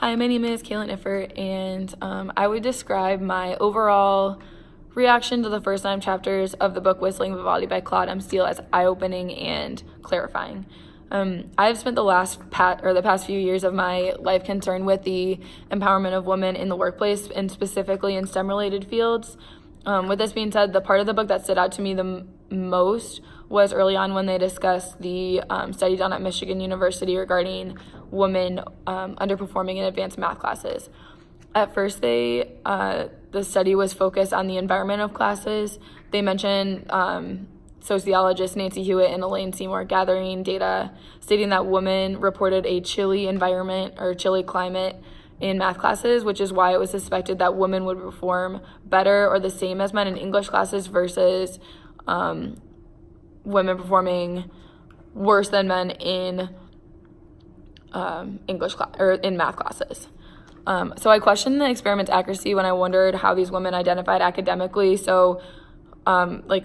Hi, my name is Kaylin Iffert, and I would describe my overall reaction to the first 9 chapters of the book Whistling Vivaldi by Claude M. Steele as eye-opening and clarifying. I've spent the past few years of my life concerned with the empowerment of women in the workplace, and specifically in STEM-related fields. With this being said, the part of the book that stood out to me the most was early on when they discussed the study done at Michigan University regarding women underperforming in advanced math classes. At first, the study was focused on the environment of classes. They mentioned sociologists Nancy Hewitt and Elaine Seymour gathering data stating that women reported a chilly environment or chilly climate in math classes, which is why it was suspected that women would perform better or the same as men in English classes versus women performing worse than men in in math classes. So I questioned the experiment's accuracy when I wondered how these women identified academically. So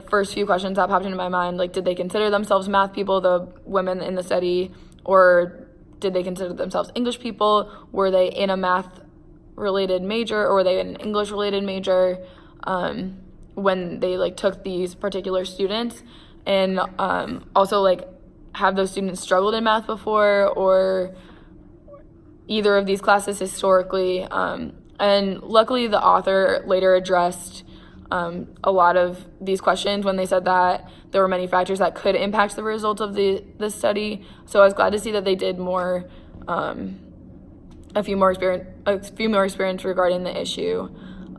first few questions that popped into my mind, did they consider themselves math people, the women in the study, or did they consider themselves English people? Were they in a math-related major, or were they in an English-related major when they took these particular students? And also have those students struggled in math before, or either of these classes historically? And luckily the author later addressed a lot of these questions when they said that there were many factors that could impact the results of the study. So I was glad to see that they did a few more experience regarding the issue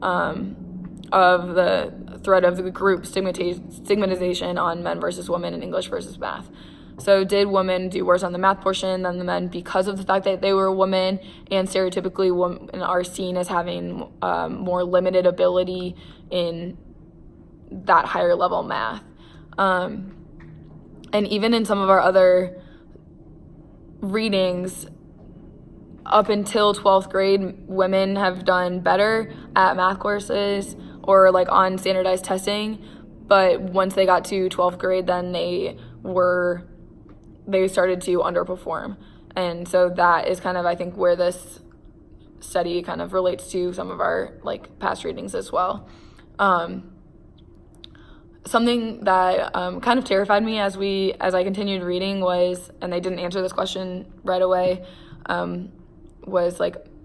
of the threat of the group stigmatization on men versus women and English versus math. So did women do worse on the math portion than the men because of the fact that they were women, and stereotypically women are seen as having more limited ability in that higher level math? And even in some of our other readings, up until 12th grade, women have done better at math courses or on standardized testing, but once they got to 12th grade, then they started to underperform. And so that is kind of, I think, where this study kind of relates to some of our past readings as well. Something that kind of terrified me as I continued reading was, and they didn't answer this question right away, was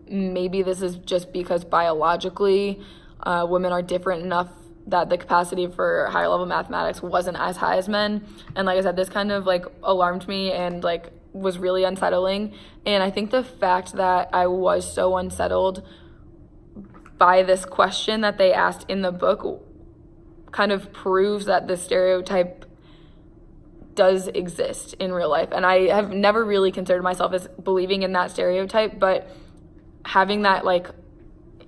maybe this is just because biologically women are different enough that the capacity for higher level mathematics wasn't as high as men. And like I said, this kind of alarmed me and was really unsettling. And I think the fact that I was so unsettled by this question that they asked in the book kind of proves that this stereotype does exist in real life. And I have never really considered myself as believing in that stereotype, but having that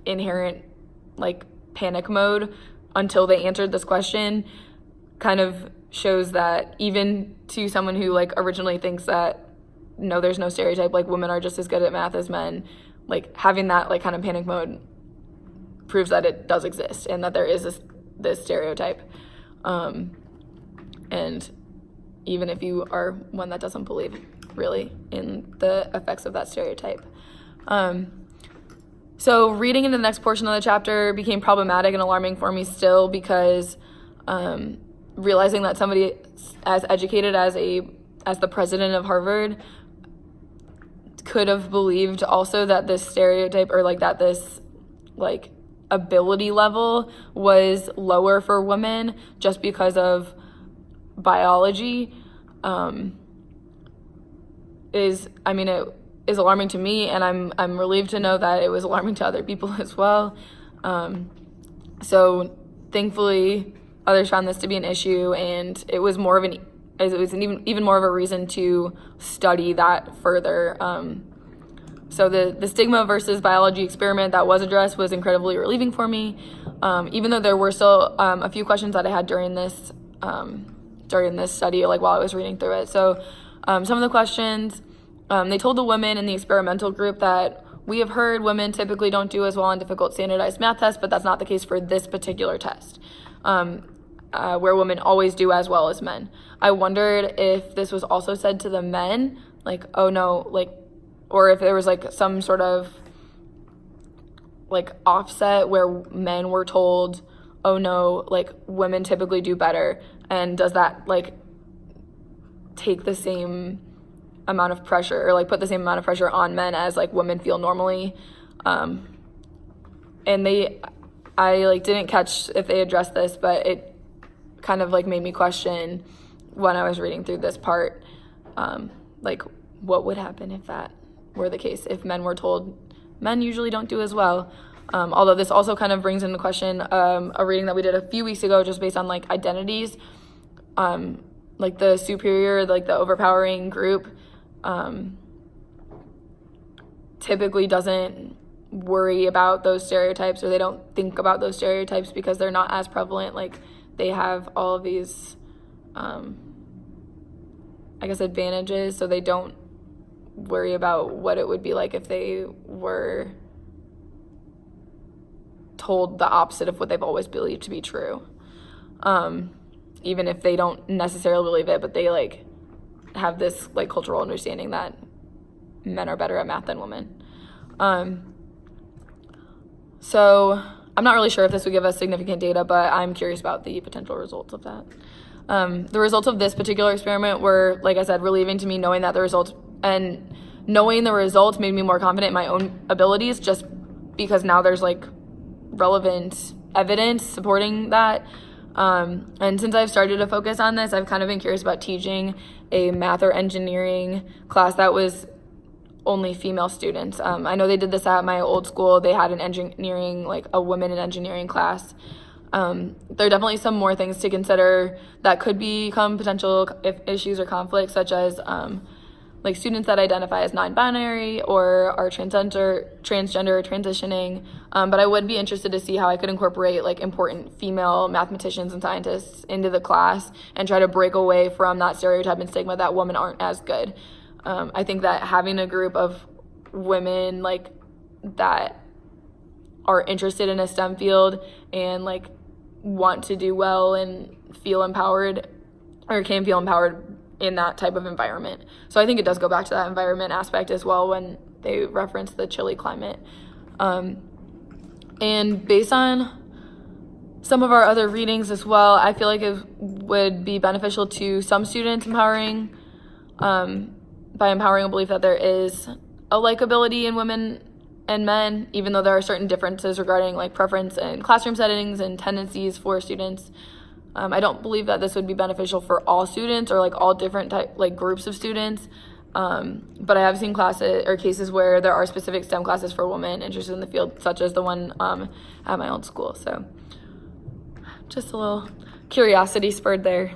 inherent panic mode until they answered this question kind of shows that even to someone who originally thinks that no, there's no stereotype, women are just as good at math as men, having that kind of panic mode proves that it does exist and that there is this stereotype. And even if you are one that doesn't believe really in the effects of that stereotype. So reading into the next portion of the chapter became problematic and alarming for me still, because realizing that somebody as educated as the president of Harvard could have believed also that this stereotype or that this ability level was lower for women just because of biology it is alarming to me, and I'm relieved to know that it was alarming to other people as well. So thankfully others found this to be an issue, and it was even more of a reason to study that further. So the stigma versus biology experiment that was addressed was incredibly relieving for me, even though there were still a few questions that I had during this study, while I was reading through it. So some of the questions, they told the women in the experimental group that we have heard women typically don't do as well on difficult standardized math tests, but that's not the case for this particular test, where women always do as well as men. I wondered if this was also said to the men, oh no, or if there was some sort of like offset where men were told, oh no, like women typically do better, and does that like take the same amount of pressure, or like put the same amount of pressure on men as like women feel normally? And I like didn't catch if they addressed this, but it kind of like made me question when I was reading through this part, like what would happen if that were the case, if men were told men usually don't do as well. Although this also kind of brings into question a reading that we did a few weeks ago just based on like identities, like the superior, like the overpowering group typically doesn't worry about those stereotypes, or they don't think about those stereotypes because they're not as prevalent. Like they have all of these I guess advantages, so they don't worry about what it would be like if they were told the opposite of what they've always believed to be true, even if they don't necessarily believe it, but they like have this like cultural understanding that men are better at math than women. So I'm not really sure if this would give us significant data, but I'm curious about the potential results of that. The results of this particular experiment were, like I said, relieving to me, knowing the results made me more confident in my own abilities, just because now there's like relevant evidence supporting that. And since I've started to focus on this, I've kind of been curious about teaching a math or engineering class that was only female students. I know they did this at my old school. They had an engineering, like a women in engineering class. There are definitely some more things to consider that could become potential issues or conflicts, such as like students that identify as non-binary or are transgender or transitioning. But I would be interested to see how I could incorporate like important female mathematicians and scientists into the class and try to break away from that stereotype and stigma that women aren't as good. I think that having a group of women like that are interested in a STEM field and like want to do well and feel empowered, or can feel empowered in that type of environment. So I think it does go back to that environment aspect as well when they reference the chilly climate. And based on some of our other readings as well, I feel like it would be beneficial to some students by empowering a belief that there is a likability in women and men, even though there are certain differences regarding like preference and classroom settings and tendencies for students. I don't believe that this would be beneficial for all students or like all different groups of students. But I have seen classes or cases where there are specific STEM classes for women interested in the field, such as the one at my old school. So just a little curiosity spurred there.